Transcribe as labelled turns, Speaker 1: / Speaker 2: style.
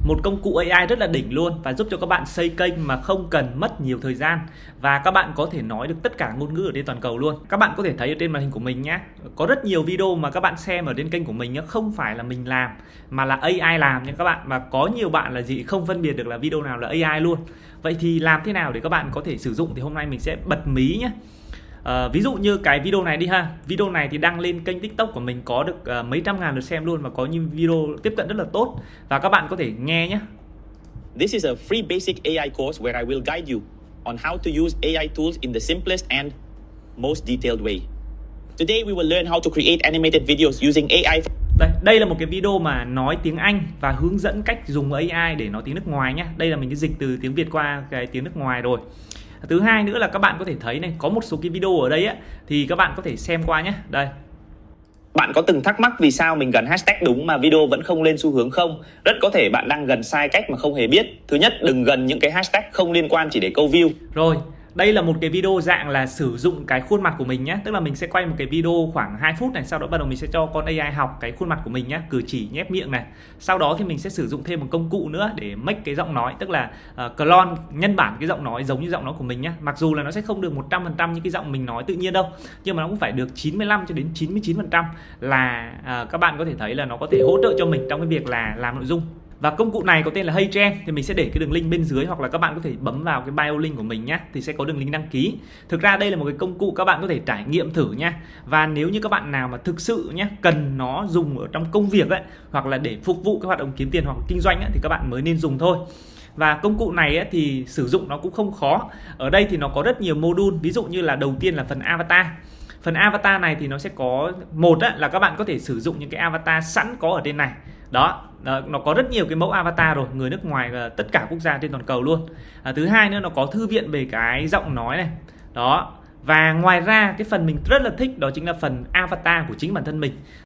Speaker 1: một công cụ AI rất là đỉnh luôn và giúp cho các bạn xây kênh mà không cần mất nhiều thời gian, và các bạn có thể nói được tất cả ngôn ngữ ở trên toàn cầu luôn. Các bạn có thể thấy ở trên màn hình của mình nhé, có rất nhiều video mà các bạn xem ở trên kênh của mình không phải là mình làm mà là AI làm nha các bạn, và có nhiều bạn là gì không phân biệt được là video nào là AI luôn. Vậy thì làm thế nào để các bạn có thể sử dụng, thì hôm nay mình sẽ bật mí nhé. Ví dụ như cái video này đi ha, video này thì đăng lên kênh TikTok của mình có được mấy trăm ngàn lượt xem luôn, và có những video tiếp cận rất là tốt, và các bạn có thể nghe nhé.
Speaker 2: This is a free basic AI course where I will guide you on how to use AI tools in the simplest and most detailed way. Today we will learn how to create animated videos using AI.
Speaker 1: Đây là một cái video mà nói tiếng Anh và hướng dẫn cách dùng AI để nói tiếng nước ngoài nhé. Đây là mình cái dịch từ tiếng Việt qua cái tiếng nước ngoài rồi. Thứ hai nữa là các bạn có thể thấy này, có một số cái video ở đây thì các bạn có thể xem qua nhé. Đây.
Speaker 2: Bạn có từng thắc mắc vì sao mình gần hashtag đúng mà video vẫn không lên xu hướng không? Rất có thể bạn đang gần sai cách mà không hề biết. Thứ nhất, đừng gần những cái hashtag không liên quan chỉ để câu view.
Speaker 1: Rồi, đây là một cái video dạng là sử dụng cái khuôn mặt của mình nhé. Tức là mình sẽ quay một cái video khoảng 2 phút này, sau đó bắt đầu mình sẽ cho con AI học cái khuôn mặt của mình nhé, cử chỉ, nhếch miệng này. Sau đó thì mình sẽ sử dụng thêm một công cụ nữa để make cái giọng nói, tức là clone, nhân bản cái giọng nói giống như giọng nói của mình nhé. Mặc dù là nó sẽ không được 100% như cái giọng mình nói tự nhiên đâu, nhưng mà nó cũng phải được 95 cho đến 99% là các bạn có thể thấy là nó có thể hỗ trợ cho mình trong cái việc là làm nội dung. Và công cụ này có tên là HeyGen, thì mình sẽ để cái đường link bên dưới, hoặc là các bạn có thể bấm vào cái bio link của mình nhé, thì sẽ có đường link đăng ký. Thực ra đây là một cái công cụ các bạn có thể trải nghiệm thử nha. Và nếu như các bạn nào mà thực sự nhé cần nó dùng ở trong công việc hoặc là để phục vụ cái hoạt động kiếm tiền hoặc kinh doanh thì các bạn mới nên dùng thôi. Và công cụ này thì sử dụng nó cũng không khó. Ở đây thì nó có rất nhiều module, ví dụ như là đầu tiên là phần avatar. Phần avatar này thì nó sẽ có một là các bạn có thể sử dụng những cái avatar sẵn có ở trên này. Đó, nó có rất nhiều cái mẫu avatar rồi, người nước ngoài và tất cả quốc gia trên toàn cầu luôn. Thứ hai nữa, nó có thư viện về cái giọng nói này. Đó. Và ngoài ra cái phần mình rất là thích đó chính là phần avatar của chính bản thân mình.